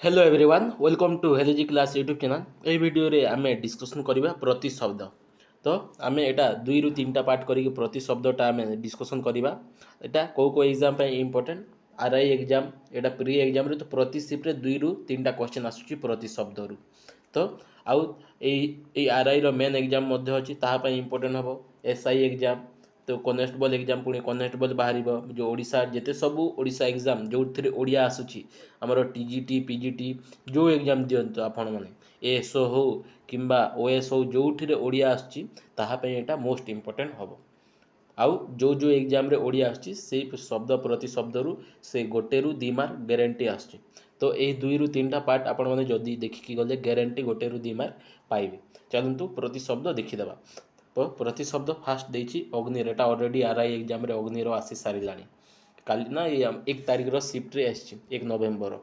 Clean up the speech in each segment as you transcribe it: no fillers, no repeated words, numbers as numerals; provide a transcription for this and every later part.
Hello everyone welcome to Helloji class YouTube channel. ये video रे आमे डिस्कशन करबा प्रति शब्द। तो आमे एटा 2 रु 3टा पार्ट करी प्रति शब्दटा आमे डिस्कशन करबा। एटा को एग्जाम पे इंपोर्टेंट आरआई एग्जाम एटा प्री एग्जाम रे तो प्रति शिफ्ट रे 2 रु 3टा क्वेश्चन आसुची प्रति शब्द रु। तो आउ ए आरआई रो मेन एग्जाम मध्ये अछि ताहा पे इंपोर्टेंट हबो एसआई एग्जाम। तो कनेस्टेबल एग्जाम पुणी कनेस्टेबल बाहर जो ओडिशा जेते सबू ओडिशा एग्जाम जो थे ओडिया आसूची आमर टीजीटी पीजीटी जो एग्जाम दिंतु आपण मैंने एएसओ हो कि ओएस हो जो ओडिया आसूची ताहा पे एटा मोस्ट इंपोर्टेंट हम आउ जो जो एग्जाम रे ओडिया आसूची से शब्द प्रति शब्द रु से गोटे रु 2 मार्क गारंटी आसूची। तो ये 2 रु 3टा पार्ट आपण मैंने जदि देखिकी गले गारंटी गोटे रु 2 मार्क पाइबे। चलतु प्रति शब्द देखीदेवा। तो प्रति शब्द फास्ट देछि अग्निर एटा ऑलरेडी आरआई एग्जाम रे अग्निर आसी सारिलानी काली ना ये 1 तारिख रो शिफ्ट रे आछि 1 नवेम्बर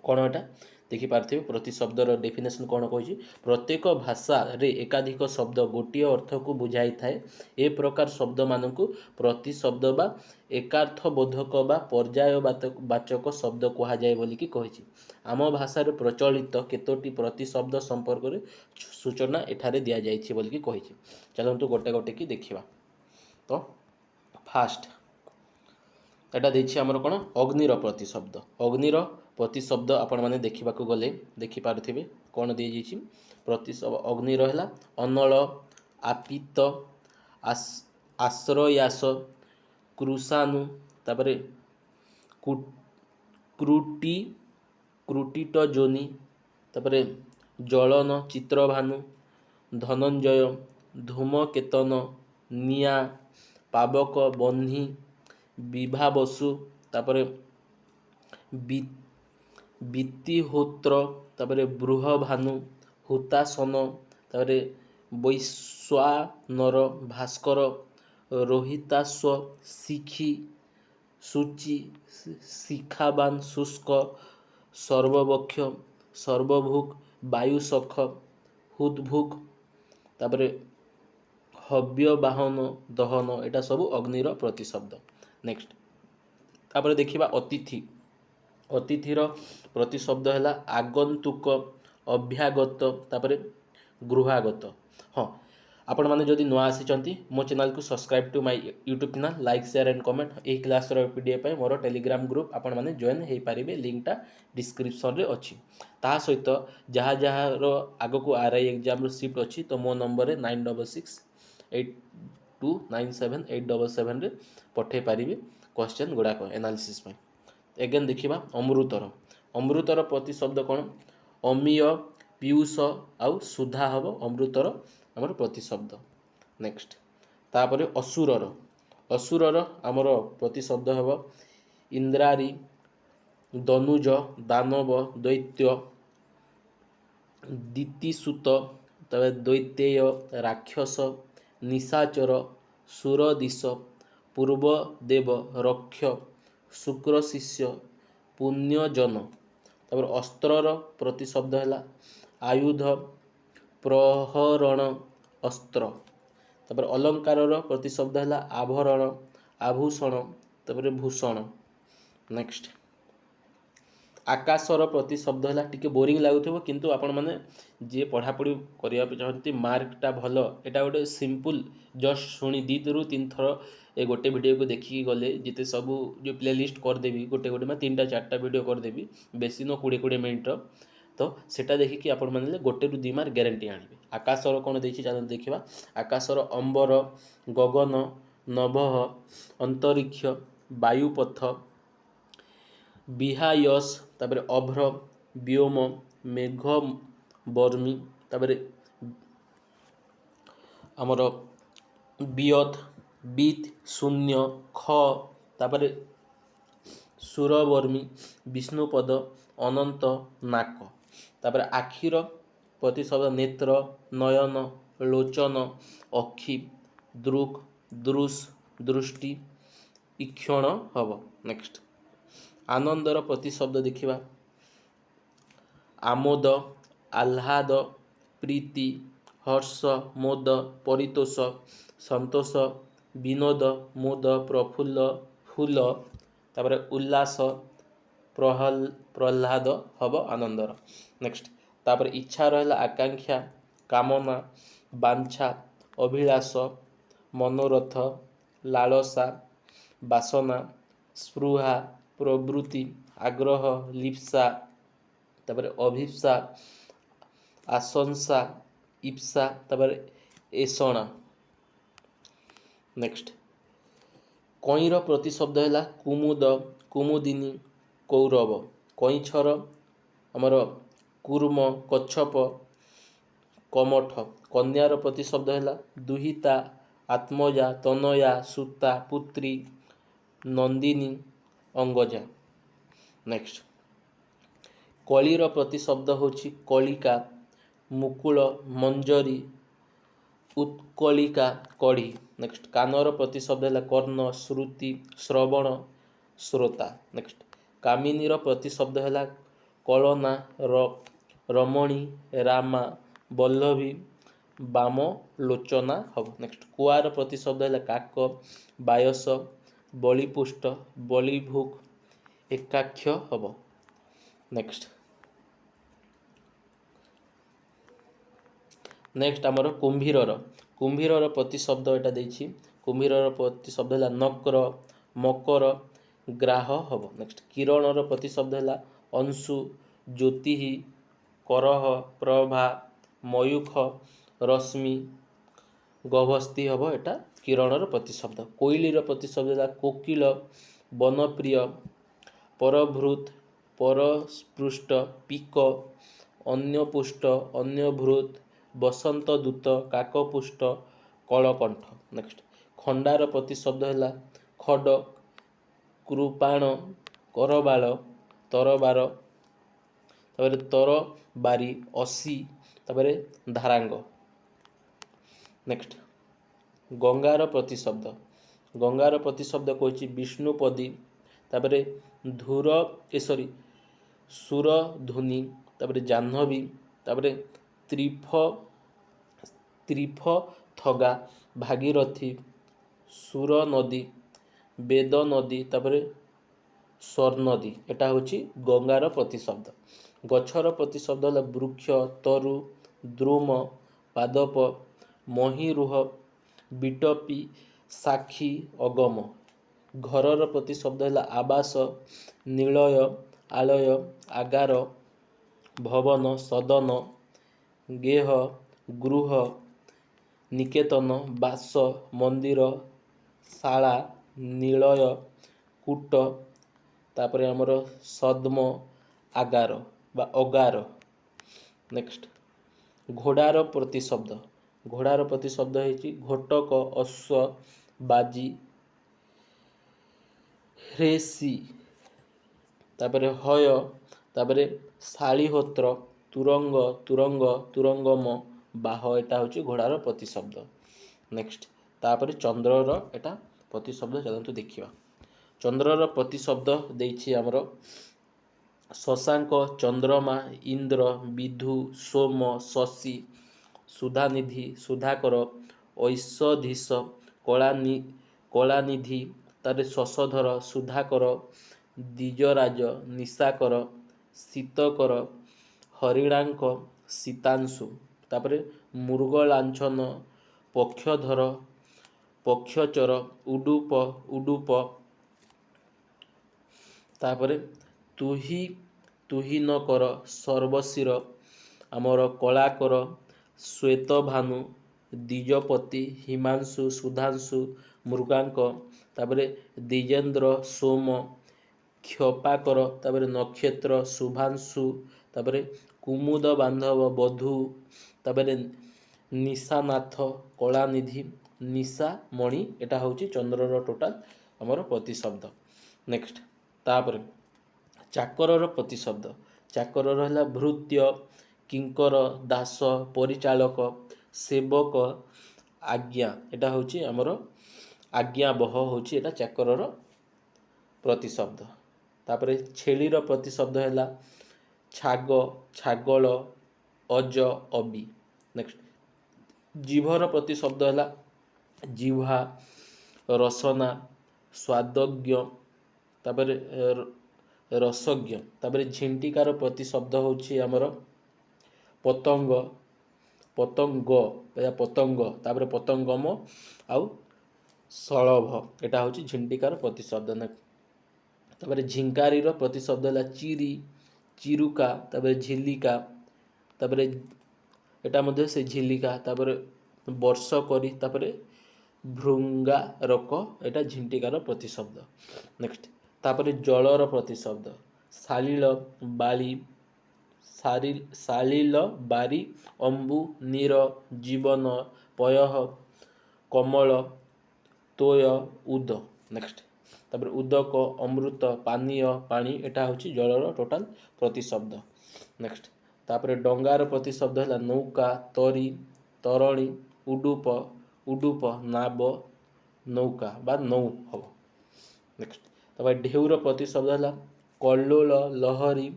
कौन एटा देखि पार्थिबे। प्रति शब्दर डेफिनेशन कौन कहि प्रत्येक भाषा रे एकाधिक शब्द गोटिए अर्थ को बुझाई थाए ए प्रकार शब्द मानकु प्रति शब्द बा एकार्थ बोधक बा पर्यायवाचक शब्द कहा जाए बोली कि कहिछि। आम भाषा रे प्रचलित केतोटी प्रति शब्द संपर्क रे सूचना एठारे दिया जाइछि बोली कि कहिछि। चलंतु गोटे गोटे कि देखिबा। तो फास्ट एटा देछि हमर कोन अग्निर प्रति शब्द। अग्निर प्रति शब्द आपण माने देखिबा को गले देखि पारथिबे कोन दिए जाइछि प्रति शब्द अग्नि रहला अनल आपित आश्रयास कृषानु तापरे क्रुटी क्रुटिट जोनि तापरे जलन चित्रभानु धनंजय धूमकेतन निया पावक बन्ही विभा बसु तापरे बीतिहोत्र तापरे बृहभानु हुतासन तापरे वैश्वानर भास्कर रोहिताश्व शिखी सूचि शिखाबान शुष्क सर्ववक्ष सर्वभुक वायुसख हुद्भुक तापरे हव्यवाहन दहन एटा सब अग्निर प्रति शब्द। नेक्स्ट तापरे देखिबा अतिथि। अतिथिर प्रति शब्द है आगंतुक अभ्यागत तापरे गृहागत। हाँ आपण मैंने जदि नुआ आसी मो चैनल को subscribe to my YouTube channel like share and comment यही क्लास पीडीएफ मोर टेलीग्राम ग्रुप आपण मैंने जॉइन हो पारे लिंकटा डिस्क्रिप्शन रे अच्छी ता सहित जहाँ जहाँ आग को आरआई एग्जाम शिफ्ट अच्छी तो मो नंबर 9668297877 रे पठे पारिबे क्वेश्चन गुड़ाक एनालिसिस में। एगेन देखिबा अमृतर। अमृतर प्रति शब्द कौन अमीय पीयूष आउ सुधा हम अमृतर आमर प्रति शब्द। नेक्स्ट तापरे असुरर। असुरर आमर प्रति शब्द हम इंद्रारी दनुज दानव दैत्य दितिसुत तबे दैत्येय राक्षस निशाचर सुरदिश पूर्वदेव रक्ष शुक्र शिष्य पुण्यजन। तापर अस्त्रर प्रति शब्द है आयुध प्रहरण अस्त्र। तापर अलंकारर प्रति शब्द है आभरण आभूषण तापर भूषण। नेक्स्ट आकाशर प्रति शब्द है टिके बोरिंग लगुव किंतु आपण मैंने जी पढ़ापढ़ी करने चाहती मार्कटा भल एटा गोटे सिंपल जस्ट शुणी 2 रु 3 थर ए गोटे वीडियो को देखिकी गले जिते सबू जो प्लेलिस्ट करदेवी गोटे गोटे मैं 3टा 4टा वीडियो करदेवी बेसी न 20-20 मिनट तो सेटा देखिकी आपण मैंने गोटे रु 2 मार्क गारंटी आनिबे। आकाशर कौन देखिए चलो देखा आकाशर अंबर गगन नभः अंतरिक्ष वायुपथ विहायस तापर अभ्र व्योम मेघ बर्मी तापर आमर बियत बीत शून्य ख तापर सुरवर्मी विष्णुपद अनंत नाक। तापर आखिर प्रति शब्द नेत्र नयन लोचन अक्षि दृक् दृश दृष्टि ईक्षण हम। नेक्स्ट आनंदर प्रति शब्द देखिबा आमोद आह्लाद प्रीति हर्ष मोद परितोष संतोष विनोद मोद प्रफुल्ल फूल तापर उल्लास ପ୍ରହ୍ଲାଦ ହବ ଆନନ୍ଦର। ନେକ୍ସଟ ତାପରେ ଇଚ୍ଛା ରହିଲା ଆକାଂକ୍ଷା, କାମନା, ବାଞ୍ଛା, ଅଭିଳାଷ, ମନୋରଥ, ଲାଳସା, ବାସନା, ସ୍ପୃହା, ପ୍ରବୃତ୍ତି, ଆଗ୍ରହ, ଲିପ୍ସା, ତାପରେ ଅଭିପ୍ସା, ଆଶଂସା, ଇପ୍ସା, ତାପରେ ଏଷଣା। ନେକ୍ସଟ କଇଁର ପ୍ରତିଶବ୍ଦ ହେଲା କୁମୁଦ, କୁମୁଦିନୀ, କୌରବ। କଇଁଛର ଆମର କୁର୍ମ, କଚ୍ଛପ, କମଠ। କନ୍ୟାର ପ୍ରତିଶବ୍ଦ ହେଲା ଦୁହିତା, ଆତ୍ମଜା, ତନୟା, ସୁତା, ପୁତ୍ରୀ, ନନ୍ଦିନୀ, ଅଙ୍ଗଜା। ନେକ୍ସଟ କଳିର ପ୍ରତିଶବ୍ଦ ହେଉଛି କଳିକା, ମୁକୁଳ, ମଞ୍ଜରୀ, ଉତ୍କଳିକା, କଢ଼ି। ନେକ୍ସଟ କାନର ପ୍ରତିଶବ୍ଦ ହେଲା କର୍ଣ୍ଣ, ଶ୍ରୁତି, ଶ୍ରବଣ, ଶ୍ରୋତା। ନେକ୍ସଟ କାମିନୀର ପ୍ରତିଶବ୍ଦ ହେଲା କଳନା, ରମଣୀ, ରାମା, ବଲ୍ଲଭୀ, ବାମ ଲୋଚନା ହବ। ନେକ୍ସଟ କୁଆର ପ୍ରତିଶବ୍ଦ ହେଲା କାକ, ବାୟସ, ବଳିପୁଷ୍ଟ, ବଳିଭୁକ୍, ଏକାକ୍ଷ ହବ। ନେକ୍ସଟ ଆମର କୁମ୍ଭୀରର ପ୍ରତିଶବ୍ଦ ଏଟା ଦେଇଛି। କୁମ୍ଭୀରର ପ୍ରତିଶବ୍ଦ ହେଲା ନକ୍ର, ମକର, ଗ୍ରାହ ହବ। ନେକ୍ସଟ କିରଣର ପ୍ରତିଶବ୍ଦ ହେଲା ଅଂଶୁ, ଜ୍ୟୋତିଃ, କରହ, ପ୍ରଭା, ମୟୂଖ, ରଶ୍ମି, ଗଭସ୍ତି ହବ। ଏଟା କିରଣର ପ୍ରତିଶବ୍ଦ। କୋଇଲିର ପ୍ରତିଶବ୍ଦ ହେଲା କୋକିଳ, ବନପ୍ରିୟ, ପରଭୃତ, ପରସ୍ପୃଷ୍ଟ, ପିକ, ଅନ୍ୟପୁଷ୍ଟ, ଅନ୍ୟଭୃତ, ବସନ୍ତ ଦୂତ, କାକପୁଷ୍ଟ, କଳକଣ୍ଠ। ନେକ୍ସଟ ଖଣ୍ଡାର ପ୍ରତିଶବ୍ଦ ହେଲା ଖଡ, କୃପାଣ, କରବାଳ, ତରବାର, ତାପରେ ତରବାରୀ, ଅସି, ତାପରେ ଧାରାଙ୍ଗ। ନେକ୍ସଟ ଗଙ୍ଗାର ପ୍ରତିଶବ୍ଦ କହିଛି ବିଷ୍ଣୁପଦୀ, ତାପରେ ସୁରଧୁନି, ତାପରେ ଜାହ୍ନବୀ, ତାପରେ ତ୍ରିଫଥଗା, ଭାଗୀରଥୀ, ସୁରନଦୀ, ବେଦନଦୀ, ତାପରେ ସ୍ୱର୍ଣ୍ଣଦୀ। ଏଟା ହେଉଛି ଗଙ୍ଗାର ପ୍ରତିଶବ୍ଦ। ଗଛର ପ୍ରତିଶବ୍ଦ ହେଲା ବୃକ୍ଷ, ତରୁ, ଦ୍ରୁମ, ପାଦପ, ମହୀରୁହ, ବିଟପି, ସାକ୍ଷୀ, ଅଗମ। ଘରର ପ୍ରତିଶବ୍ଦ ହେଲା ଆବାସ, ନିଳୟ, ଆଳୟ, ଆଗାର, ଭବନ, ସଦନ, ଗେହ, ଗୃହ, ନିକେତନ, ବାସ, ମନ୍ଦିର, ଶାଳା, ନିଳୟ, କୂଟ, ତାପରେ ଆମର ସଦ୍ମ, ଆଗାର ବା ଅଗାର। ନେକ୍ସଟ ଘୋଡ଼ାର ପ୍ରତିଶବ୍ଦ ହେଇଛି ଘୋଟକ, ଅଶ୍ଵ, ବାଜି, ହ୍ରେଷି, ତାପରେ ହୟ, ତାପରେ ଶାଳିହୋତ୍ର, ତୁରଙ୍ଗ, ତୁରଙ୍ଗମ, ବାହ। ଏଟା ହେଉଛି ଘୋଡ଼ାର ପ୍ରତିଶବ୍ଦ। ନେକ୍ସଟ ତାପରେ ଚନ୍ଦ୍ରର ଏଟା ପ୍ରତିଶବ୍ଦ ଚାଲନ୍ତୁ ଦେଖିବା। ଚନ୍ଦ୍ରର ପ୍ରତିଶବ୍ଦ ଦେଇଛି ଆମର ଶଶାଙ୍କ, ଚନ୍ଦ୍ରମା, ଇନ୍ଦ୍ର, ବିଧୁ, ସୋମ, ଶଶୀ, ସୁଧାନିଧି, ସୁଧାକର, ଐଷଧୀଶ, କଳାନିଧି, ତାପରେ ଶଶଧର, ସୁଧାକର, ଦ୍ୱିଜରାଜ, ନିଶାକର, ଶୀତକର, ହରିଣାଙ୍କ, ଶୀତାଂଶୁ, ତାପରେ ମୃଗଲାଞ୍ଛନ, ପକ୍ଷଧର, ପକ୍ଷଚର, ଉଡୁପ, ତାପରେ ତୁହିନକର, ସର୍ବଶିର, ଆମର କଳାକର, ଶ୍ୱେତଭାନୁ, ଦ୍ୱିଜପତି, ହିମାଂଶୁ, ସୁଧାଂଶୁ, ମୃଗାଙ୍କ, ତାପରେ ଦ୍ୱିଜେନ୍ଦ୍ର, ସୋମ, କ୍ଷପାକର, ତାପରେ ନକ୍ଷତ୍ର, ଶୁଭାଂଶୁ, ତାପରେ କୁମୁଦ ବାନ୍ଧବ, ବଧୂ, ତାପରେ ନିଶାନାଥ, କଳାନିଧି, ନିଶାମଣି। ଏଟା ହେଉଛି ଚନ୍ଦ୍ରର ଟୋଟାଲ ଆମର ପ୍ରତିଶବ୍ଦ। ନେକ୍ସଟ ତାପରେ ଚାକରର ପ୍ରତିଶବ୍ଦ। ଚାକରର ହେଲା ଭୃତ୍ୟ, କିଙ୍କର, ଦାସ, ପରିଚାଳକ, ସେବକ, ଆଜ୍ଞା। ଏଟା ହେଉଛି ଆମର ଆଜ୍ଞାବହ ହେଉଛି ଏଟା ଚାକରର ପ୍ରତିଶବ୍ଦ। ତାପରେ ଛେଳିର ପ୍ରତିଶବ୍ଦ ହେଲା ଛାଗ, ଛାଗଳ, ଅଜ, ଅବି। ନେକ୍ସଟ ଜିଭର ପ୍ରତିଶବ୍ଦ ହେଲା ଜିହ୍ବା, ରସନା, ସ୍ୱାଦଜ୍ଞ, ତାପରେ रसज्ञ। तापर झिंटिकार प्रतिशब्द होची आमर पतंग पतंग या पतंग तापर पतंगम आउ सलभ एटा होची झिंटिकार प्रतिशब्द। तापर झिंकारीर प्रतिशब्द है चिरी चिरुका तापर झिलिका तापर एटा मध्य से झिलिका तापर वर्ष करी तापर भृंगा रक एटा झिंटिकार प्रतिशब्द। नेक्स्ट तापर जलर प्रतिशब्द सालिल बाली सालिल बारी अंबु नीर जीवन पयः कमल तोय उद। नेक्स्ट तापर उदक अमृत पानीय पानी एटा होची जलर टोटाल प्रतिशब्द। नेक्स्ट तापर डंगार प्रतिशब्द है नौका तरी तरणी उडुप उडुप नाव नौका बा नौ हम। नेक्स्ट तापर ढेउर प्रतिशब्द है कल्लोल लहरी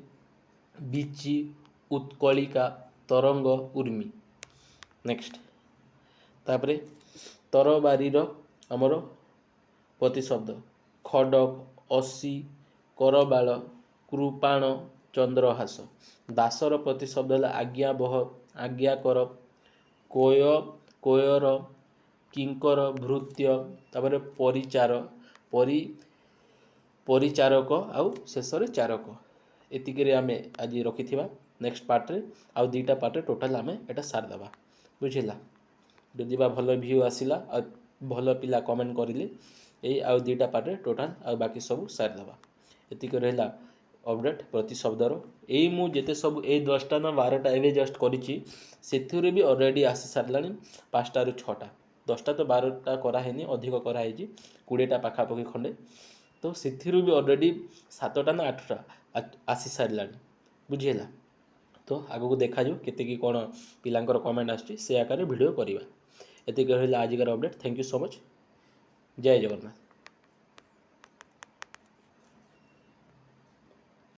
बिची उत्कलिका तरंग उर्मी। नेक्स्ट तापर तरबारीर आमर प्रतिशब्द खडक असी करबाल कृपाण चंद्रहास। दासर प्रतिशब्द है आज्ञाबह आज्ञाकर कोय कोयर किंकर भृत्य तापर परिचार परिचारक आउ शेष चारक। एतिके आम आज रखिथिबा नेक्स्ट पार्ट रे आउ दुईटा पार्ट रे टोटाल आम एटा सार देबा बुझिला। जदि बा भल व्यू आसिला आ भल पिला कमेंट करिले ए आउ दुईटा पार्ट रे टोटाल आ बाकी सब सार देबा। एतिके रहला अपडेट प्रति शब्दर एई मु जेते सब ए 10टा ना 12टा एवे जस्ट करिछि सेथुरे भी ऑलरेडी आसी सारलानी 5टा रु 6टा 10टा तो 12टा करा हेनी अधिक करा हेछि 20टा पाखा पखी खंडे तो सेथिरु भी ऑलरेडी 7टा ना 8टा आसी सारलानी बुझिला। तो आगो को देखा जो केते की कोन पिलांकर कमेंट आछि से आकार वीडियो करिवा। एतिके रहला आजिकर update. Thank you so much. जय जगन्नाथ।